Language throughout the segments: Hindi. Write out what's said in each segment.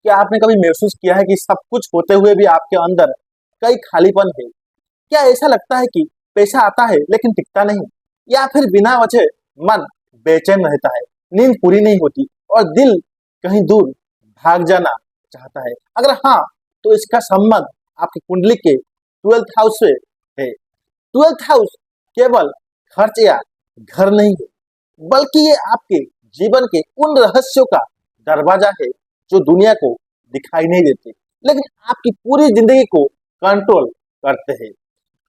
क्या आपने कभी महसूस किया है कि सब कुछ होते हुए भी आपके अंदर कई खालीपन है? क्या ऐसा लगता है कि पैसा आता है लेकिन टिकता नहीं, या फिर बिना वजह मन बेचैन रहता है, नींद पूरी नहीं होती और दिल कहीं दूर भाग जाना चाहता है? अगर हाँ, तो इसका संबंध आपकी कुंडली के 12th हाउस से है। 12th हाउस केवल खर्च या घर नहीं है, बल्कि ये आपके जीवन के उन रहस्यों का दरवाजा है जो दुनिया को दिखाई नहीं देते, लेकिन आपकी पूरी जिंदगी को कंट्रोल करते हैं।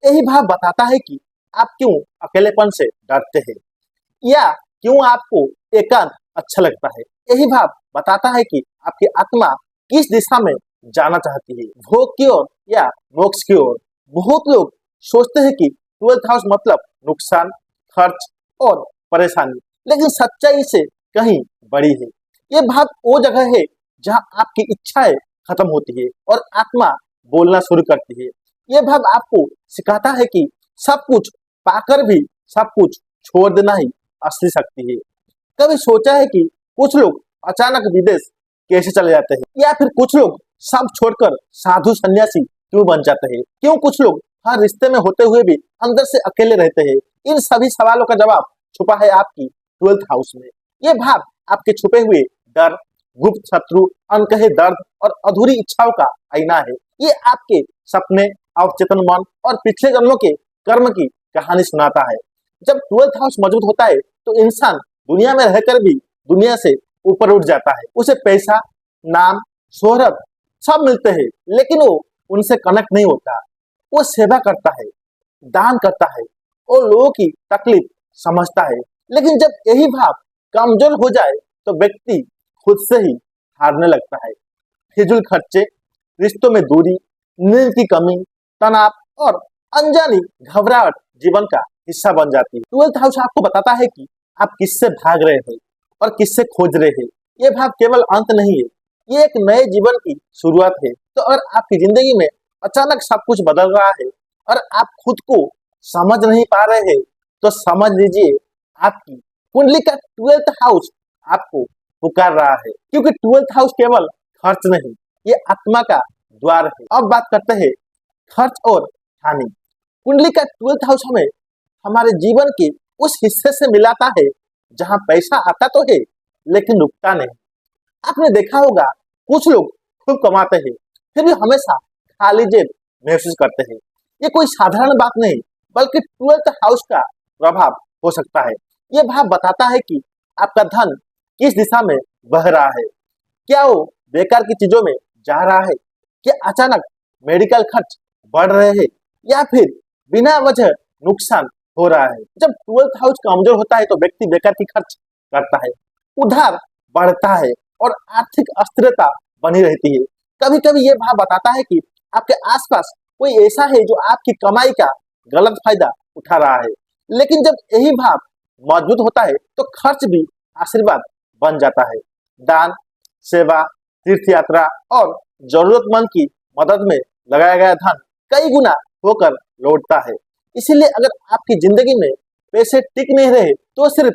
यही भाव बताता है कि आप क्यों अकेलेपन से डरते हैं, या क्यों आपको एकांत अच्छा लगता है। यही भाव बताता है कि आपकी आत्मा किस दिशा में जाना चाहती है, भोग की ओर या मोक्ष की ओर। बहुत लोग सोचते हैं कि 12th हाउस मतलब नुकसान, खर्च और परेशानी, लेकिन सच्चाई इससे कहीं बड़ी है। ये भाव वो जगह है जहाँ आपकी इच्छाएं खत्म होती है और आत्मा बोलना शुरू करती है। ये भाव आपको सिखाता है कि सब कुछ पाकर भी सब कुछ छोड़ देना ही असली शक्ति है। कभी सोचा है कि कुछ लोग अचानक विदेश कैसे चले जाते हैं, या फिर कुछ लोग सब छोड़कर साधु सन्यासी क्यों बन जाते हैं? क्यों कुछ लोग हर रिश्ते में होते हुए भी अंदर से अकेले रहते हैं? इन सभी सवालों का जवाब छुपा है आपकी 12th हाउस में। ये भाव आपके छुपे हुए डर, गुप्त शत्रु, अनकहे दर्द और अधूरी इच्छाओं का आईना है। ये आपके सपने, अवचेतन मन और पिछले जन्मों के कर्म की कहानी सुनाता है। जब 12th हाउस मजबूत होता है तो इंसान दुनिया में रहकर भी दुनिया से ऊपर उठ जाता है। उसे पैसा, नाम, शोहरत सब मिलते हैं, लेकिन वो उनसे कनेक्ट नहीं होता। वो सेवा करता है, दान करता है और लोगों की तकलीफ समझता है। लेकिन जब यही भाव कमजोर हो जाए तो व्यक्ति खुद से ही हारने लगता है। फिजूल खर्चे, रिश्तों में दूरी, नींद की कमी, तनाव और अनजानी घबराहट जीवन का हिस्सा बन जाती है। 12th हाउस आपको बताता है कि आप किससे भाग रहे हैं और किससे खोज रहे हैं। ये भाव केवल अंत नहीं है, ये एक नए जीवन की शुरुआत है। तो अगर आपकी जिंदगी में अचानक सब कुछ बदल रहा है और आप खुद को समझ नहीं पा रहे हैं, तो समझ लीजिए आपकी कुंडली का 12th हाउस आपको पुकार रहा है। क्योंकि 12th हाउस केवल खर्च नहीं, ये आत्मा का द्वार है। अब बात करते हैं खर्च और हानि। कुंडली का 12th हाउस हमें हमारे जीवन के उस हिस्से से मिलाता है जहां पैसा आता तो है लेकिन रुकता नहीं। आपने देखा होगा कुछ लोग खूब कमाते हैं फिर भी हमेशा खाली जेब महसूस करते हैं। ये कोई साधारण बात नहीं, बल्कि 12th हाउस का प्रभाव हो सकता है। ये भाव बताता है कि आपका धन किस दिशा में बह रहा है। क्या वो बेकार की चीजों में जा रहा है? क्या अचानक मेडिकल खर्च बढ़ रहे हैं, या फिर बिना वजह नुकसान हो रहा है? जब 12th हाउस कमजोर होता है तो व्यक्ति बेकार की खर्च करता है, उधार बढ़ता है और आर्थिक अस्थिरता बनी रहती है। कभी कभी ये भाव बताता है कि आपके आसपास कोई ऐसा है जो आपकी कमाई का गलत फायदा उठा रहा है। लेकिन जब यही भाव मजबूत होता है तो खर्च भी आशीर्वाद बन जाता है। दान, सेवा, तीर्थ यात्रा और जरूरतमंद की मदद में लगाया गया धन कई गुना होकर लौटता है। इसीलिए अगर आपकी जिंदगी में पैसे टिक नहीं रहे तो सिर्फ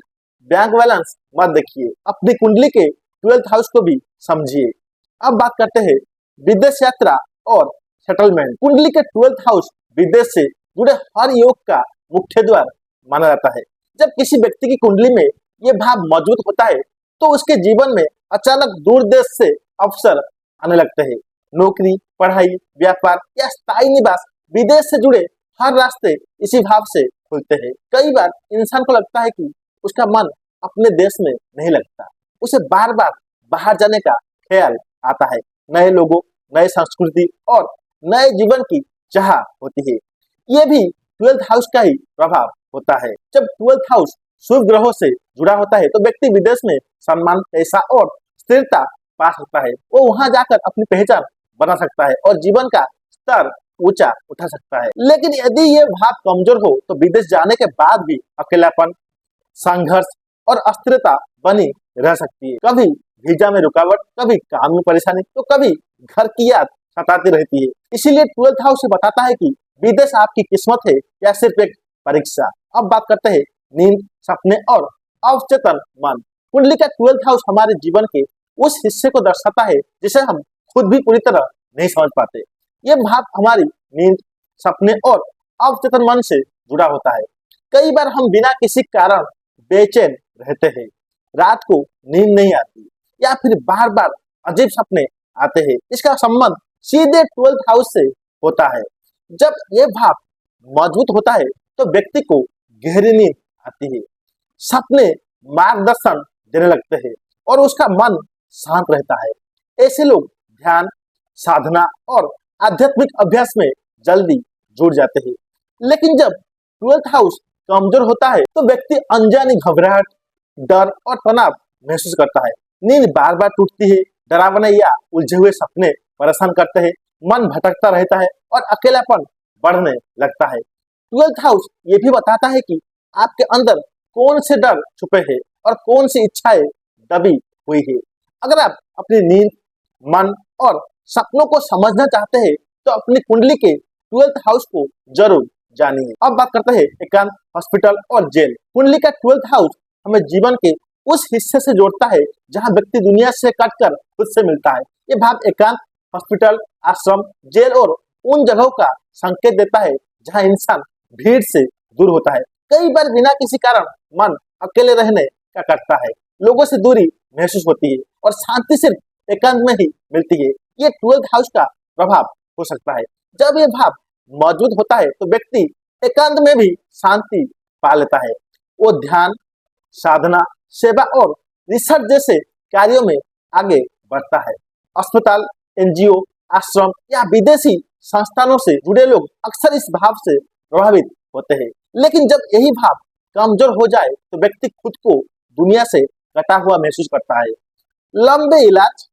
बैंक बैलेंस मत देखिए, अपनी कुंडली के 12th हाउस को भी समझिए। अब बात करते हैं विदेश यात्रा और सेटलमेंट। कुंडली के 12th हाउस विदेश से जुड़े हर योग का मुख्य द्वार माना जाता है। जब किसी व्यक्ति की कुंडली में ये भाव मजबूत होता है तो उसके जीवन में अचानक दूर देश से अवसर आने लगते हैं। नौकरी, पढ़ाई, व्यापार या स्थायी निवास, विदेश से जुड़े हर रास्ते इसी भाव से खुलते हैं। कई बार इंसान को लगता है कि उसका मन अपने देश में नहीं लगता, उसे बार बार बाहर जाने का ख्याल आता है। नए लोगों, नए संस्कृति और नए जीवन की चाह होती है। ये भी 12th हाउस का ही प्रभाव होता है। जब 12th हाउस शुभ ग्रहों से जुड़ा होता है तो व्यक्ति विदेश में सम्मान, पैसा और स्थिरता पा सकता है। वो वहां जाकर अपनी पहचान बना सकता है और जीवन का स्तर ऊंचा उठा सकता है। लेकिन यदि ये भाव कमजोर हो तो विदेश जाने के बाद भी अकेलापन, संघर्ष और अस्थिरता बनी रह सकती है। कभी वीजा में रुकावट, कभी काम में परेशानी, तो कभी घर की याद सताती रहती है। इसीलिए 12th हाउस से बताता है कि विदेश आपकी किस्मत है या सिर्फ एक परीक्षा। अब बात करते हैं नींद, सपने और अवचेतन मन। कुंडली का 12th हाउस हमारे जीवन के उस हिस्से को दर्शाता है जिसे हम खुद भी पूरी तरह नहीं समझ पाते। ये भाव हमारी नींद, सपने और अवचेतन मन से जुड़ा होता है। कई बार हम बिना किसी कारण बेचैन रहते हैं, रात को नींद नहीं आती या फिर बार बार अजीब सपने आते हैं। इसका संबंध सीधे 12th हाउस से होता है। जब ये भाव मजबूत होता है तो व्यक्ति को गहरी नींद आती है, सपने मार्गदर्शन देने लगते हैं और उसका मन शांत रहता है। ऐसे लोग ध्यान, साधना और आध्यात्मिक अभ्यास में जल्दी जुड़ जाते हैं। लेकिन जब 12th हाउस कमजोर होता है तो व्यक्ति अनजानी घबराहट, डर और तनाव महसूस करता है। नींद बार बार टूटती है, डरावने या उलझे हुए सपने परेशान करते हैं, मन भटकता रहता है और अकेलापन बढ़ने लगता है। 12th हाउस ये भी बताता है कि आपके अंदर कौन से डर छुपे हैं और कौन सी इच्छाएं दबी हुई है। अगर आप अपनी नींद, मन और सपनों को समझना चाहते हैं तो अपनी कुंडली के 12th हाउस को जरूर जानिए। अब बात करते हैं एकांत, हॉस्पिटल और जेल। कुंडली का 12th हाउस हमें जीवन के उस हिस्से से जोड़ता है जहां व्यक्ति दुनिया से कटकर खुद से मिलता है। ये भाव एकांत, हॉस्पिटल, आश्रम, जेल और उन जगहों का संकेत देता है जहां इंसान भीड़ से दूर होता है। कई बार बिना किसी कारण मन अकेले रहने का करता है, लोगों से दूरी महसूस होती है और शांति सिर्फ एकांत में ही मिलती है। ये 12th हाउस का प्रभाव हो सकता है। जब ये भाव मौजूद होता है तो व्यक्ति एकांत में भी शांति पा लेता है। वो ध्यान, साधना, सेवा और रिसर्च जैसे कार्यों में आगे बढ़ता है। अस्पताल, एनजीओ, आश्रम या विदेशी संस्थानों से जुड़े लोग अक्सर इस भाव से प्रभावित होते हैं। लेकिन जब यही भाव कमजोर हो जाए तो व्यक्ति खुद को दुनिया से कटा हुआ महसूस करता है। लंबे इलाज,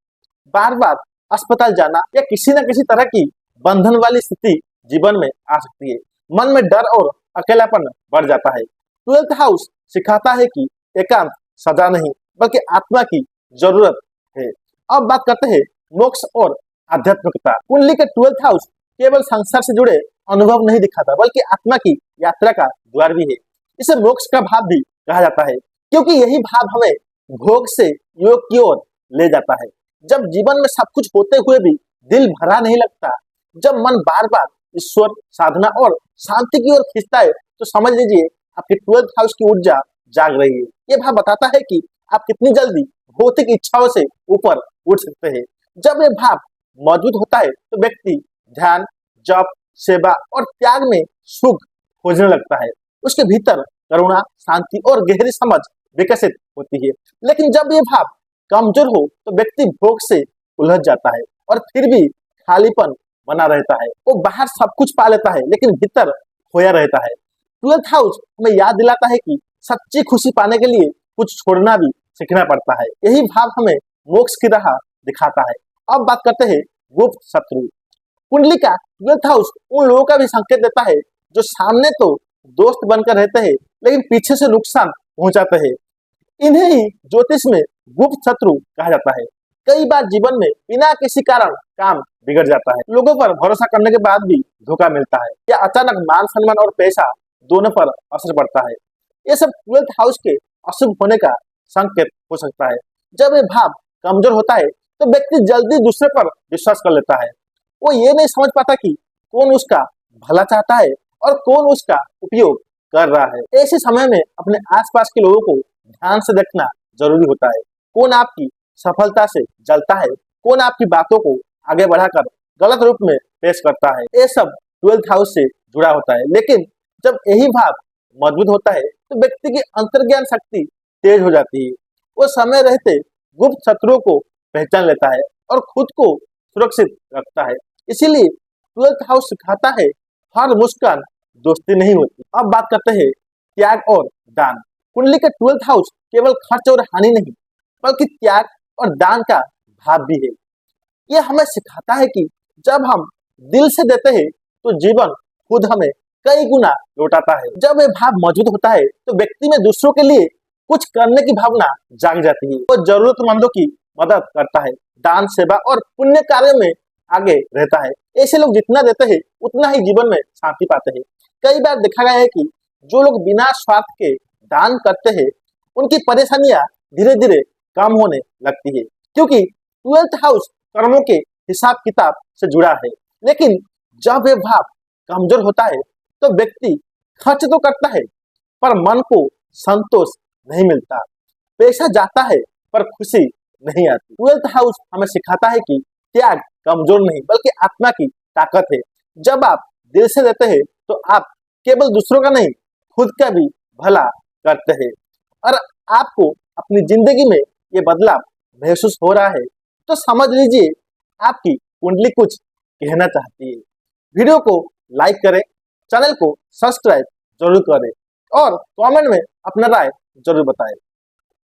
बार बार अस्पताल जाना या किसी न किसी तरह की बंधन वाली स्थिति जीवन में आ सकती है। मन में डर और अकेलापन बढ़ जाता है। 12th हाउस सिखाता है कि एकांत सजा नहीं बल्कि आत्मा की जरूरत है। अब बात करते हैं मोक्ष और आध्यात्मिकता। कुंडली के 12th हाउस केवल संसार से जुड़े अनुभव नहीं दिखाता बल्कि आत्मा की यात्रा का द्वार भी है। इसे मोक्ष का भाव भी कहा जाता है क्योंकि यही भाव हमें भोग से योग की ओर ले जाता है। जब जीवन में सब कुछ होते हुए भी दिल भरा नहीं लगता, जब मन बार बार ईश्वर, साधना और शांति की ओर खींचता है तो समझ लीजिए आपकी 12th हाउस की ऊर्जा जाग रही है। ये भाव बताता है कि आप कितनी जल्दी भौतिक इच्छाओं से ऊपर उठ सकते हैं। जब ये भाव मौजूद होता है तो व्यक्ति ध्यान, जप, सेवा और त्याग में सुख खोजने लगता है। उसके भीतर करुणा, शांति और गहरी समझ विकसित होती है। लेकिन जब ये भाव कमजोर हो तो व्यक्ति भोग से उलझ जाता है और फिर भी खालीपन बना रहता है। वो बाहर सब कुछ पा लेता है लेकिन भीतर खोया रहता है। 12th हाउस हमें याद दिलाता है कि सच्ची खुशी पाने के लिए कुछ छोड़ना भी सीखना पड़ता है। यही भाव हमें मोक्ष की राह दिखाता है। अब बात करते हैं गुप्त शत्रु। कुंडली का 12th हाउस उन लोगों का भी संकेत देता है जो सामने तो दोस्त बनकर रहते हैं लेकिन पीछे से नुकसान पहुंचाते हैं। इन्हें ही ज्योतिष में गुप्त शत्रु कहा जाता है। कई बार जीवन में बिना किसी कारण काम बिगड़ जाता है, लोगों पर भरोसा करने के बाद भी धोखा मिलता है या अचानक मान सम्मान और पैसा दोनों पर असर पड़ता है। ये सब 12th हाउस के अशुभ होने का संकेत हो सकता है। जब ये भाव कमजोर होता है तो व्यक्ति जल्दी दूसरे पर विश्वास कर लेता है। वो ये नहीं समझ पाता कि कौन उसका भला चाहता है और कौन उसका उपयोग कर रहा है। ऐसे समय में अपने आसपास के लोगों को ध्यान से देखना जरूरी होता है। कौन आपकी सफलता से जलता है, कौन आपकी बातों को आगे बढ़ाकर गलत रूप में पेश करता है। ये सब 12th हाउस से जुड़ा होता है। लेकिन जब यही भाव मजबूत होता है तो व्यक्ति की अंतर्ज्ञान शक्ति तेज हो जाती है। वो समय रहते गुप्त शत्रुओं को पहचान लेता है और खुद को सुरक्षित रखता है। इसीलिए 12th हाउस सिखाता है हर मुस्कान दोस्ती नहीं होती। अब बात करते हैं त्याग और दान। कुंडली का 12th हाउस केवल खर्च और हानि नहीं बल्कि त्याग और दान का भाव भी है। यह हमें सिखाता है कि जब हम दिल से देते हैं तो जीवन खुद हमें कई गुना लौटाता है। जब यह भाव मौजूद होता है तो व्यक्ति में दूसरों के लिए कुछ करने की भावना जाग जाती है। वो जरूरतमंदों की मदद करता है, दान, सेवा और पुण्य कार्य में आगे रहता है। ऐसे लोग जितना देते हैं उतना ही जीवन में शांति पाते हैं। कई बार देखा गया है कि जो लोग बिना स्वार्थ के दान करते हैं उनकी परेशानियां धीरे धीरे कम होने लगती है। क्योंकि 12th हाउस कर्मों के हिसाब किताब से जुड़ा है। लेकिन जब ये भाव कमजोर होता है तो व्यक्ति खर्च तो करता है पर मन को संतोष नहीं मिलता, पैसा जाता है पर खुशी नहीं आती। 12th हाउस हमें सिखाता है कि त्याग कमजोर नहीं बल्कि आत्मा की ताकत है। जब आप दिल से देते हैं तो आप केवल दूसरों का नहीं खुद का भी भला करते हैं। और आपको अपनी जिंदगी में ये बदलाव महसूस हो रहा है तो समझ लीजिए आपकी कुंडली कुछ कहना चाहती है। वीडियो को लाइक करें, चैनल को सब्सक्राइब जरूर करें और कमेंट में अपना राय जरूर बताएं।